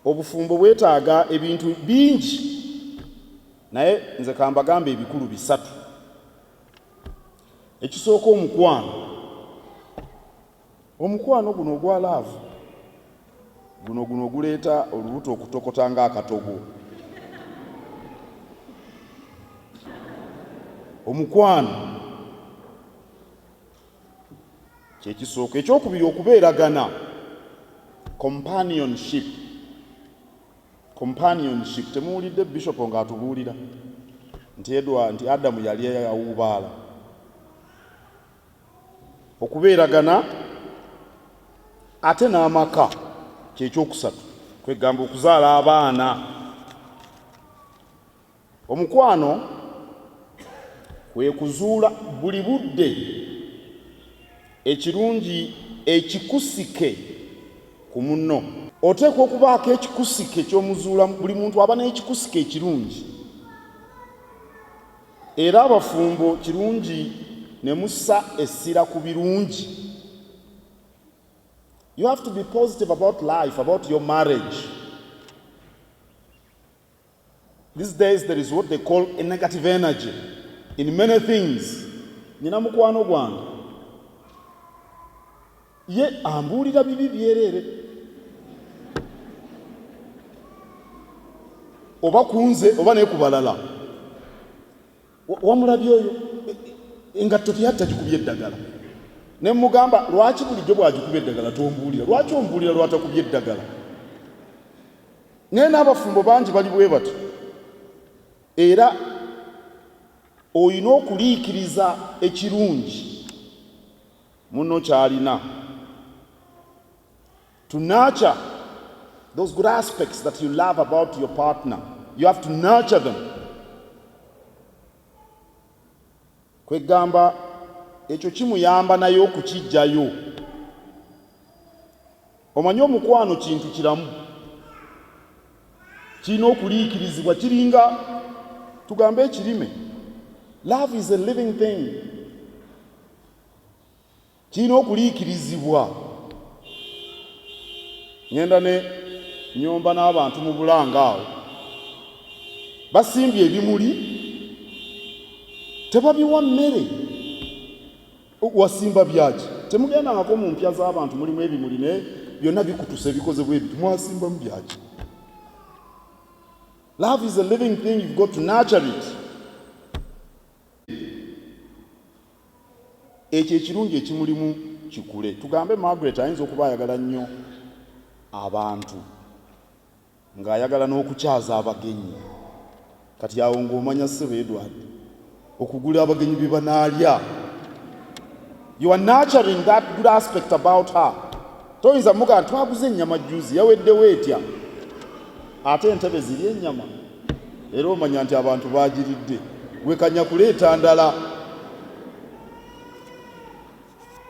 obufumbo bwetaaga ebintu bingi naye nze kambagamba ebikulu bisatu. Ekisooka omukwano guno ogwa laavu guno guleeta olubuto okutokota ng'akatogo. Omukwano kyekisooka. Ekyokubiri okubeeragana, companionship. Temuwulidde Bishop ng'atubuulira nti Adamu yali yawuubaala. Okubeeragana ate n'amaka kyekyokusatu, kwegamba okuzaala abaana. Omukwano kwe kuzuula buli budde ekirungi ekikusike ku munno. Oteekwa okubaako ekikusike ky'omuzuula. Buli muntu aba n'ekikusike ekirungi. Era abafumbo kirungi ne mussa essira ku birungi. You have to be positive about life, about your marriage. These days there is what they call a negative energy in many things. Nina mukwano gwange ye ambuulira bibi byerere, oba kunze oba ne kubalala. Wamulabye oyo engatto tiyatta gikubye eddagala. Ne mugamba lwaki bulijjo bwagikubye eddagala tombuulira? Lwaki ombuulira lwatakubye eddagala? Naye n'abafumbo bangi bali bwe bati. Era olina okuliikiriza ekirungi munno kyalina. To nurture those good aspects that you love about your partner. You have to nurture them. Kwegamba ekyo kimuyamba naye okukijjayo. Omanyi omukwano kintu kiramu, kirina okuliikirizibwa. Kiringa tugambe ekirime. Love is a living thing. Kirina okuliikirizibwa. Ngenda ne nyomba n'abantu mu Bulanga awo basimbye ebimuli, tebabiwa mmere. Wasimba byaki? Temugenda ngako mu mpya z'abantu mulimu ebimuli naye byonna bikutuse bikoze bwe biti. Mwasimba mu byaki? Love is a living thing. You've got to nurture it. Ekyo ekirungi ekimulimu kikule. Tugambe Margaret ayinza okuba ayagala nnyo abantu ng'ayagala n'okukyaza abagenyi. Kati awo ng'omanya ssebe Edward okugula abagenyi bye banaalya. You are nurturing that good aspect about her. Toyinza muga twaguze ennyama juzi yaweddewo etya ate entebe ziri ennyama. Era omanya nti abantu baagiridde wekanya kuleeta ndala.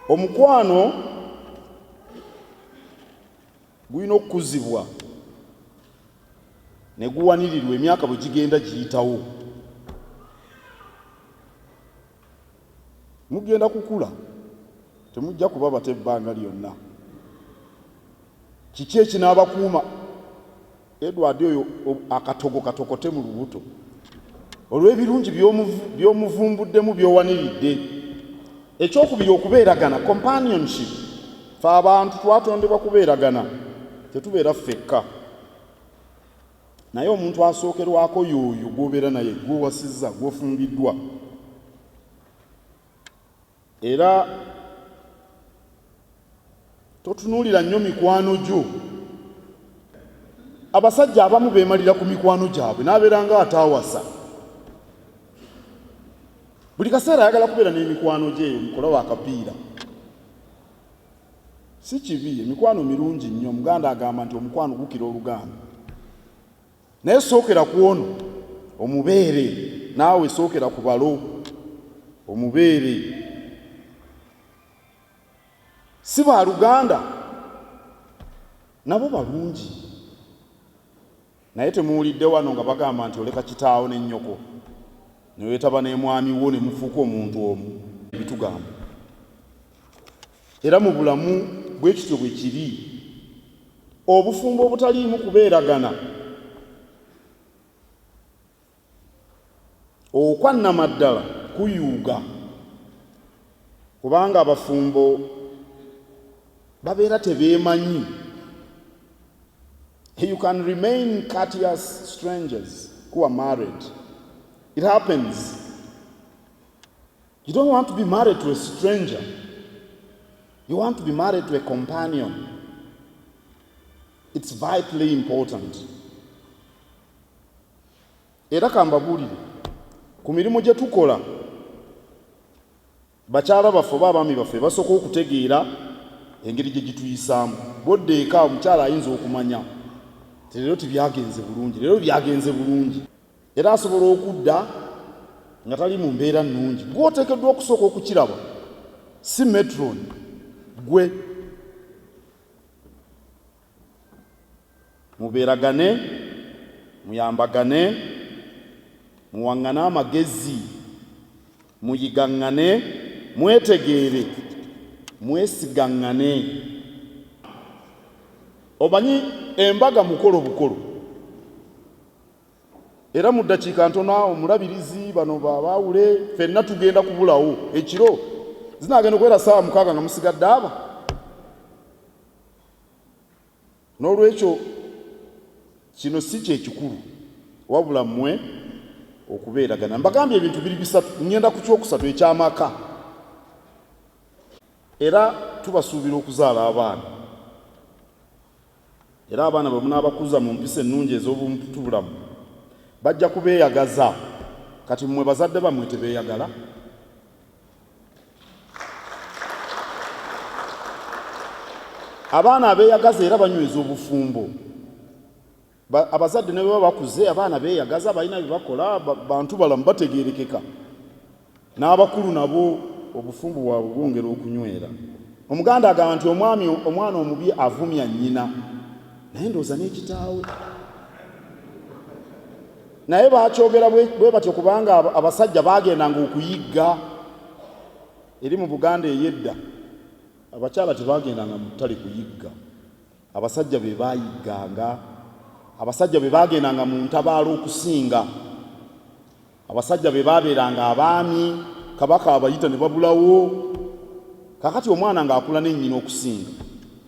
Omukwano gulina okukuzibwa ne guwanirirwa emyaka bwe gigenda giyitawo. Mugenda kukula temujja kuba bate ebbanga lyonna. Kiki ekinaabakuuma? Edward oyo akatogo katokote mu lubuto olw'ebirungi by'omuvumbuddemu by'owaniridde. Ekyokubiri okubeeragana, companionship. Fe abantu twatondebwa kubeeragana, tetubeera ffekka. Naye omuntu asookerwako y'oyo gw'obeera naye, gw'owasizza, gw'ofumbiddwa. Era totunuulira nnyo mikwano gyo. Abasajja abamu beemalira ku mikwano gyabwe n'abeera nga ataawasa. Buli kaseera ayagala kubeera n'emikwano gye, mukolawo akapiira. Si kibi, emikwano mirungi nnyo. Muganda agamba nti omukwano gukira oluganda. Naye sookera ku ono omubeere, naawe sookera ku balo omubeere. Si ba Luganda nabo balungi, naye temuwulidde wano nga bagamba nti oleka kitaawo ne nnyoko ne weetaba ne mwami wo ne mufuuka omuntu omu. Bitugamba era mu bulamu bwe kityo bwe kiri. obufumbo obutaliimu kubeeragana okwannamaddala kuyuuga, kubanga abafumbo babeera tebeemanyi. You can remain courteous strangers who are married. It happens. You don't want to be married to a stranger. You want to be married to a companion. It's vitally important. Era kambabuulire ku mirimu gye tukola bakyala baffe oba abaami baffe basooka okutegeera engeri gye gituyisaamu. Bw'oddeeka omukyala ayinza okumanya ti leero tibyagenze bulungi, leero byagenze bulungi, era asobola okudda nga tali mu mbeera nnungi. Gwe oteekeddwa okusooka okukiraba, si metron gwe. Mubeeragane, muyambagane, muwaŋŋane amagezi, muyigaŋŋane, mwetegeere, mwesigaŋŋane. Omanyi embaga mukolo bukolo, era mu ddakiika ntono omulabirizi bano baawule ffenna tugenda kubulawo. Ekiro zinaagenda okubeera ssaawa 6 nga musigadde aba. N'olwekyo kino si kyekikulu, wabula mmwe okubeeragana. Mbagambye ebintu biri bisatu, ngenda ku kyokusatu eky'amaka. Era tubasuubira okuzaala abaana, era abaana bwe munaabakuza mu mpisa ennungi ez'obutubulamu bajja kubeeyagaza. Kati mmwe bazadde bammwe tebeeyagala? Abaana abeeyagaza era banyweza obufumbo. Abazadde ne bwe bakuze, abaana beeyagaza, balina bye bakola, bantu balamu bategeerekeka. N'abakulu nabo obufumbo bwabwe bwongera okunywera. Omuganda agamba nti omwana omubi avumya nnyina, naye ndowooza n'ekitaawe. Naye baakyogera bwe batyo kubanga abasajja baagendanga okuyigga. Eri mu Buganda ey'edda abakyala tebaagendanga mu ttale kuyigga, abasajja be baayigganga. Abasajja be baagendanga mu ntabaalo okusinga. Abasajja be baabeeranga abaami, kabaka abayita ne babulawo. Kakati omwana ng'akula n'ennyina okusinga,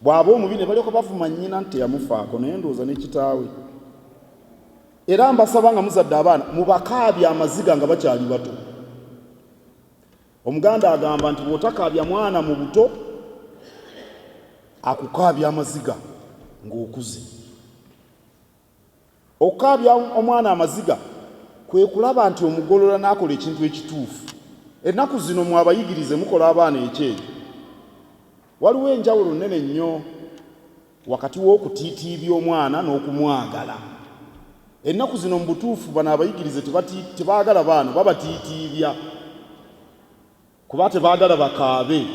bw'aba omubi ne balyoka bavuma nnyina nti teyamufaako, naye ndowooza n'ekitaawe. Era mbasaba nga muzadde abaana mubakaabye amaziga nga bakyali bato. Omuganda agamba nti bw'otakaabya mwana mu buto akukaabya amaziga ng'okuze. Okukaabya omwana amaziga kwe kulaba nti omugolola n'akola ekintu ekituufu. Ennaku zino mwabayigirize mukola abaana ekyejo. Waliwo enjawulo nnene nnyo wakati w'okutiitiibya omwana n'okumwagala. Ennaku zino mu butuufu bano abayigirize tebaagala baana, babatiitiibya kuba tebaagala bakaabe.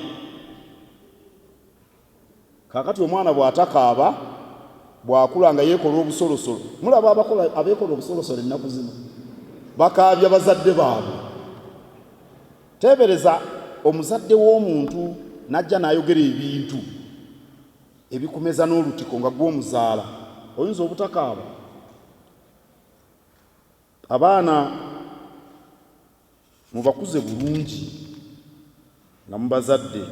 Kakati omwana bw'atakaaba, bw'akula nga yeekola obusolosolo. Mulaba abeekola obusolosolo ennaku zino bakaabya bazadde baabwe. Teebereza omuzadde w'omuntu n'ajja n'ayogera ebintu ebikumeza n'olutiko nga gw'omuzaala, oyinza obutakaaba. Abaana mubakuze bulungi nga mubazadde,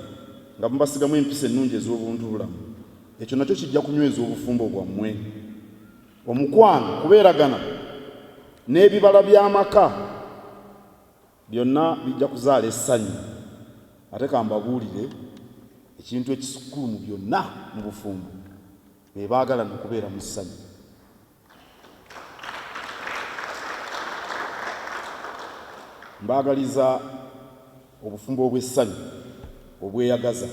nga mubasigamu empisa ennungi ez'obuntubulamu. Ekyo nakyo kijja kunyweza obufumbo bwammwe. Omukwano, kubeeragana n'ebibala by'amaka byonna bijja kuzaala essanyu. Ate kambabuulire ekintu ekikulu mu byonna mu bufumbo be baagala n'okubeera mu ssanyu. Mbaagaliza obufumbo obw'essanyu obweyagaza.